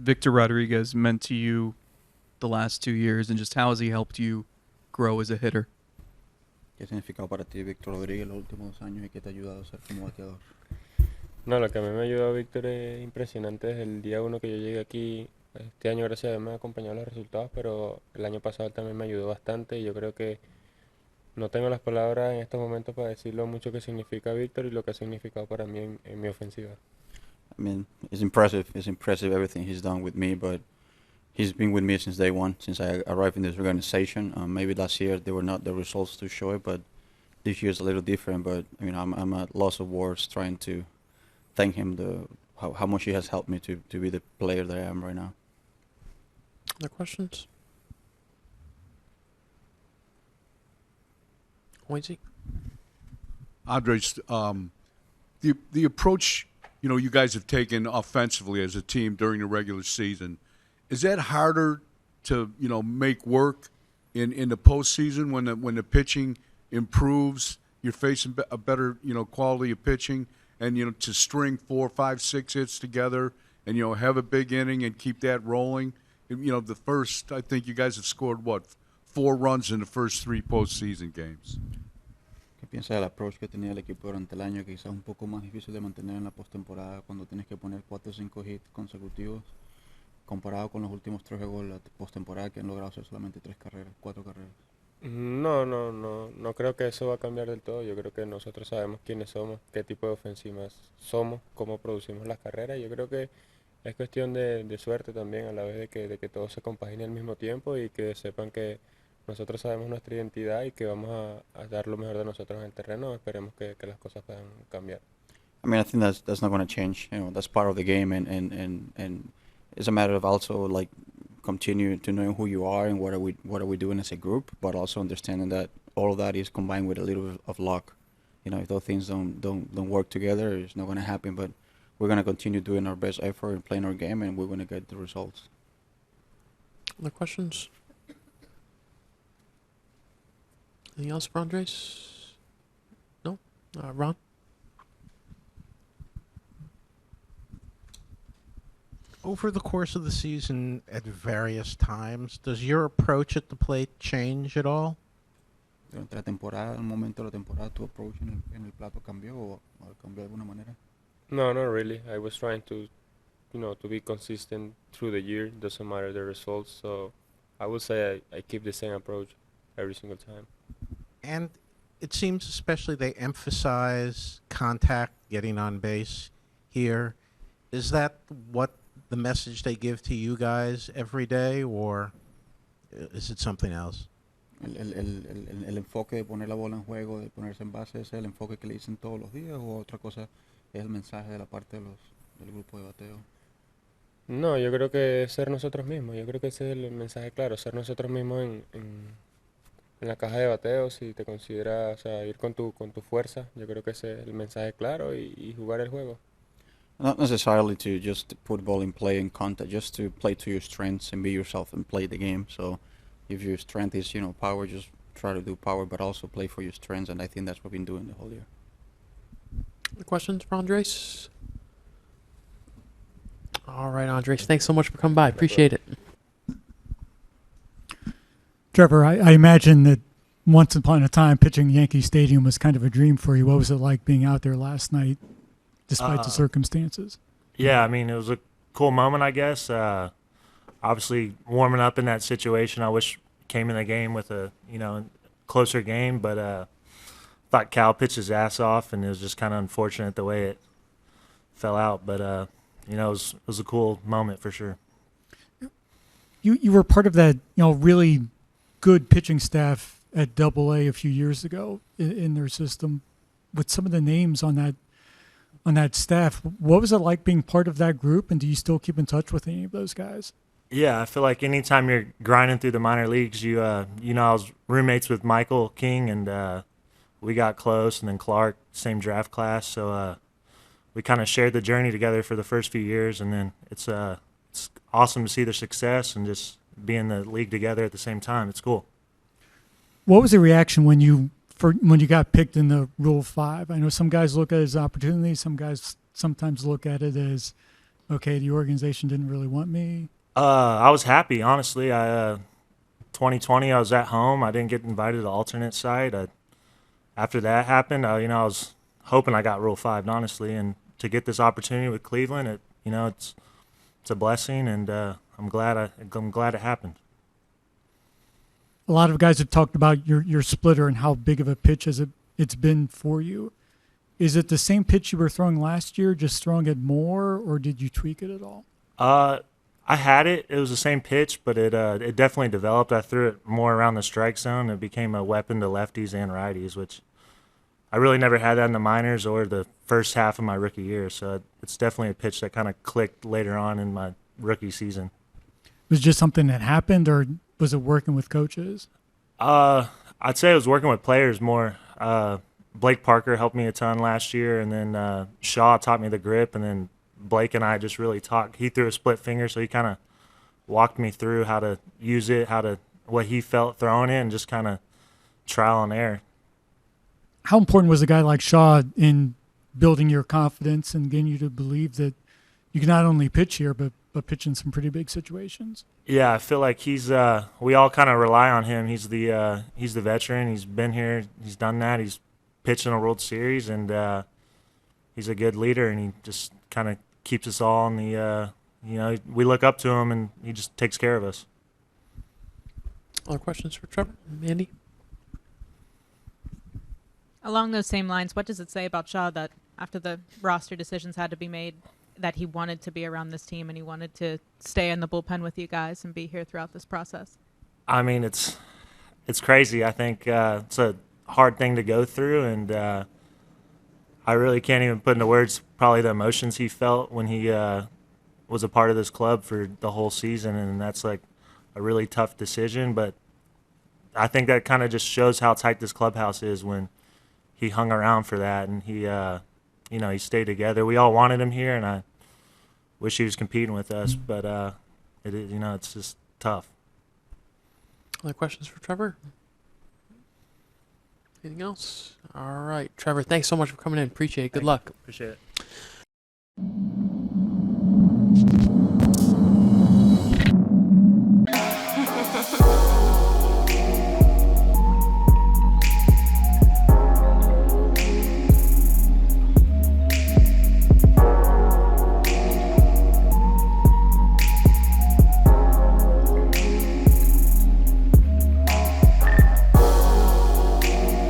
Victor Rodriguez meant to you the last 2 years, and just how has he helped you grow as a hitter? ¿Qué ha significado para ti Víctor Rodríguez los últimos 2 años y qué te ha ayudado a ser como bateador? No, lo que a mí me ha ayudado Víctor es impresionante desde el día uno que yo llegué aquí. Este año, gracias a Dios, me ha acompañado los resultados, pero el año pasado él también me ayudó bastante y yo creo que no tengo las palabras en estos momentos para decir lo mucho que significa Víctor y lo que ha significado para mí en mi ofensiva. I mean, it's impressive. It's impressive everything he's done with me, but he's been with me since day one, since I arrived in this organization. Maybe last year there were not the results to show it, but this year is a little different. But I'm at loss of words trying to thank him how much he has helped me to be the player that I am right now. Other questions? Oizy? Andres, the approach you guys have taken offensively as a team during the regular season, is that harder to make work in the postseason when the pitching improves? You're facing a better quality of pitching, and to string 4, 5, 6 hits together and have a big inning and keep that rolling. The first, I think you guys have scored 4 runs in the first 3 postseason games. ¿Qué piensa del approach que tenía el equipo durante el año, que quizás es un poco más difícil de mantener en la postemporada cuando tienes que poner 4 o 5 hits consecutivos, comparado con los últimos 3 juegos de la postemporada que han logrado hacer solamente 4 carreras? No creo que eso va a cambiar del todo. Yo creo que nosotros sabemos quiénes somos, qué tipo de ofensivas somos, cómo producimos las carreras. Yo creo que es cuestión de suerte también, a la vez de que todo se compagine al mismo tiempo y que sepan que nosotros sabemos nuestra identidad y que vamos a dar lo mejor de nosotros en el terreno. Esperemos que las cosas puedan cambiar. I mean, I think that's not going to change. That's part of the game, and it's a matter of also like continue to know who you are and what are we doing as a group, but also understanding that all of that is combined with a little bit of luck. If those things don't work together, it's not going to happen. But we're going to continue doing our best effort and playing our game, and we're going to get the results. Other questions? Anything else for Andres? No? Ron? Over the course of the season at various times, does your approach at the plate change at all? Durante la temporada, en un momento de la temporada, tu approach en el plato cambió o cambió de alguna manera? No, not really. I was trying to be consistent through the year. Doesn't matter the results. So I would say I keep the same approach every single time. And it seems especially they emphasize contact, getting on base here. Is that what the message they give to you guys every day, or is it something else? El enfoque de poner la bola en juego, de ponerse en base, ¿es el enfoque que le dicen todos los días o otra cosa es el mensaje de la parte del grupo de bateo? No, yo creo que ser nosotros mismos. Yo creo que ese es el mensaje claro, ser nosotros mismos en la caja de bateo. Si te consideras, ir con tu fuerza, yo creo que ese es el mensaje claro y jugar el juego. Not necessarily to just put ball in play and contact, just to play to your strengths and be yourself and play the game. So if your strength is, power, just try to do power, but also play for your strengths, and I think that's what we've been doing the whole year. Other questions for Andres? All right, Andres, thanks so much for coming by. Appreciate it. Trevor, I imagine that once upon a time pitching Yankee Stadium was kind of a dream for you. What was it like being out there last night, despite the circumstances? Yeah, I mean, it was a cool moment, I guess. Obviously, warming up in that situation, I wish came in the game with a closer game, but thought Cal pitched his ass off, and it was just kind of unfortunate the way it fell out. But it was a cool moment for sure. You were part of that really good pitching staff at Double-A a few years ago in their system, with some of the names on that staff. What was it like being part of that group, and do you still keep in touch with any of those guys? Yeah, I feel like anytime you're grinding through the minor leagues, I was roommates with Michael King, and we got close, and then Clark, same draft class, so we kind of shared the journey together for the first few years, and then it's awesome to see their success and just be in the league together at the same time. It's cool. What was the reaction when you got picked in the Rule 5? I know some guys look at it as opportunity, some guys sometimes look at it as okay, the organization didn't really want me? I was happy, honestly. 2020, I was at home. I didn't get invited to the alternate site. After that happened, I was hoping I got Rule 5, honestly, and to get this opportunity with Cleveland, it's a blessing, and I'm glad it happened. A lot of guys have talked about your splitter and how big of a pitch it's been for you. Is it the same pitch you were throwing last year, just throwing it more, or did you tweak it at all? I had it. It was the same pitch, but it definitely developed. I threw it more around the strike zone. It became a weapon to lefties and righties, which I really never had that in the minors or the first half of my rookie year. So it's definitely a pitch that kind of clicked later on in my rookie season. Was it just something that happened, or was it working with coaches? I'd say it was working with players more. Blake Parker helped me a ton last year, and then Shaw taught me the grip, and then Blake and I just really talked. He threw a split finger, so he kind of walked me through how to use it, what he felt throwing it, and just kind of trial and error. How important was a guy like Shaw in building your confidence and getting you to believe that you can not only pitch here, but pitch in some pretty big situations? Yeah, I feel like we all kind of rely on him. He's the veteran. He's been here. He's done that. He's pitched in a World Series, and he's a good leader, and he just kind of keeps us all on the, we look up to him, and he just takes care of us. Other questions for Trevor? Andy? Along those same lines, what does it say about Shaw that after the roster decisions had to be made, that he wanted to be around this team and he wanted to stay in the bullpen with you guys and be here throughout this process? I mean, it's crazy. I think it's a hard thing to go through, and I really can't even put into words probably the emotions he felt when he was a part of this club for the whole season, and that's like a really tough decision. But I think that kind of just shows how tight this clubhouse is when he hung around for that, and he stayed together. We all wanted him here, and I wish he was competing with us, but it's just tough. Other questions for Trevor? Anything else? All right, Trevor, thanks so much for coming in. Appreciate it. Good luck. Appreciate it.